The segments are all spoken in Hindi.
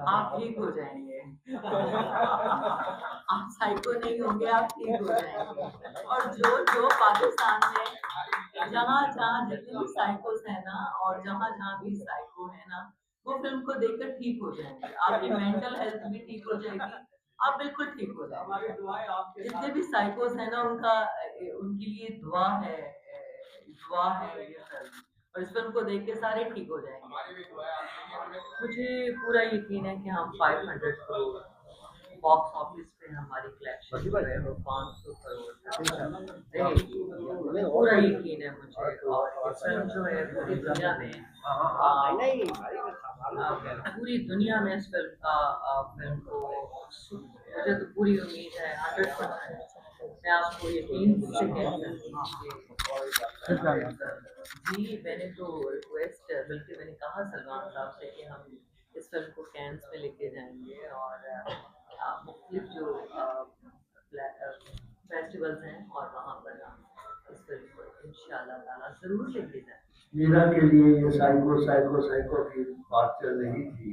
आप ठीक हो जाएंगे। आप साइको नहीं होंगे, आप ठीक हो जाएंगे। और जो जो पाकिस्तान में जहाँ जहाँ जितने भी साइकोस है ना, और जहाँ जहाँ भी साइको है ना, वो फिल्म को देखकर ठीक हो जाएंगे। आपकी मेंटल हेल्थ भी ठीक हो जाएगी, आप बिल्कुल ठीक हो जाएंगे। जितने भी साइकोस है ना, उनके लिए दुआ है ये फिल्म, और इस फिल्म को देख के सारे ठीक हो जाएंगे। मुझे पूरा यकीन है कि हम 500 करोड़ बॉक्स ऑफिस पे हमारी कलेक्शन जो है वो 500 करोड़ रहेगी। पूरा यकीन है मुझे। और ये फिल्म जो है पूरी दुनिया में पूरी दुनिया में इस फिल्म का फिल्म को मुझे तो पूरी उम्मीद है 100%। मैं आपको यकीन से कह सकती हूँ जी। मैंने तो रिक्वेस्ट, बल्कि मैंने कहा सलमान साहब से कि हम इस फिल्म को कैंस में लेके जाएंगे, और मुख्तलिफ जो फेस्टिवल्स हैं और वहाँ पर इस फिल्म को इंशाअल्लाह ताला जरूर लेके जाएंगे। मीरा के लिए ये साइको साइको साइको की बात चल रही थी।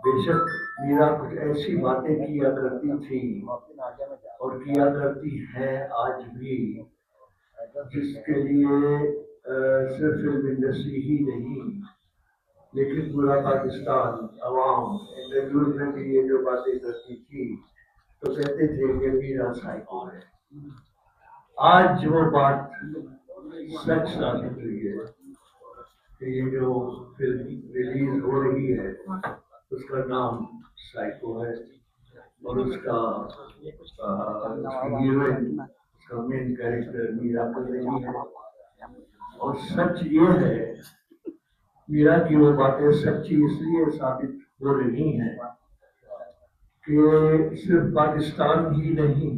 बेशक मीरा कुछ ऐसी बातें किया करती थी और किया करती है आज भी, जिसके लिए सिर्फ फिल्म इंडस्ट्री ही नहीं, लेकिन पूरा पाकिस्तान अवाम इंटरव्यूज में भी ये जो बातें करती थी तो कहते थे कि मीरा साइको है। आज वो बात सच साबित हुई है कि ये जो फिल्म रिलीज हो रही है उसका नाम साइको है, और उसका हीरोइन, उसका मेन कैरेक्टर मीरा कर रही है। और सच ये है, मीरा की वो बातें सच्ची इसलिए साबित हो रही हैं कि सिर्फ पाकिस्तान ही नहीं,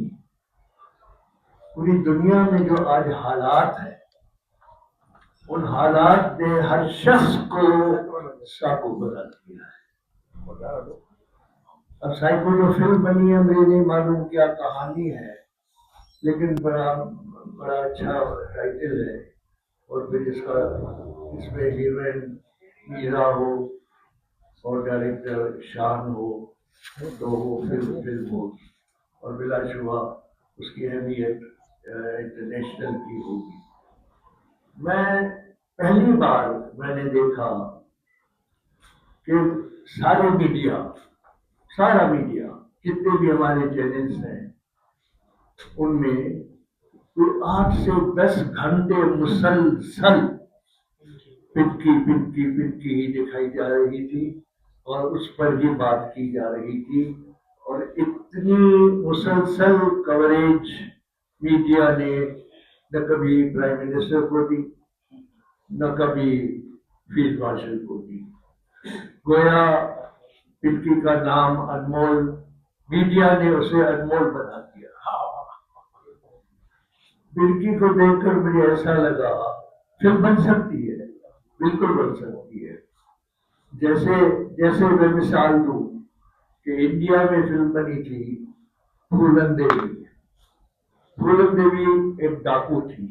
पूरी दुनिया में जो आज हालात है, उन हालात ने हर शख्स को साइको बना दिया है। अब साइको जो फिल्म बनी है, मुझे नहीं मालूम क्या कहानी है, लेकिन बड़ा बड़ा अच्छा टाइटल है। और फिर इसमें हीरोइन मीरा हो और डायरेक्टर शान हो, तो वो फिल्म होगी, और बिलाशुबा उसकी अहमियत इंटरनेशनल की होगी। मैं पहली बार मैंने देखा कि सारा मीडिया जितने भी हमारे चैनल्स हैं, उनमें तो 8 से 10 घंटे मुसलसल पिटकी ही दिखाई जा रही थी, और उस पर ही बात की जा रही थी। और इतनी मुसलसल कवरेज मीडिया ने न कभी प्राइम मिनिस्टर को दी, न कभी फील्ड मार्शल को दी। गोया पिटकी का नाम अनमोल, मीडिया ने उसे अनमोल बना दिया। पिटकी को देखकर मुझे ऐसा लगा फिल्म बन सकती है, बिल्कुल बन सकती है। जैसे जैसे मैं मिसाल दूं कि इंडिया में फिल्म बनी थी फूलन देवी। फूलन देवी एक डाकू थी,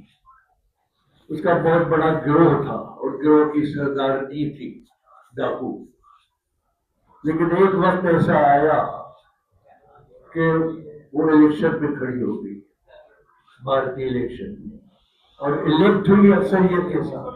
उसका बहुत बड़ा गिरोह था और गिरोह की सरदारनी थी डाकू। लेकिन एक वक्त ऐसा आया कि वो इलेक्शन में खड़ी हो गई, भारतीय इलेक्शन में, और इलेक्ट हुई अक्सरियत के साथ।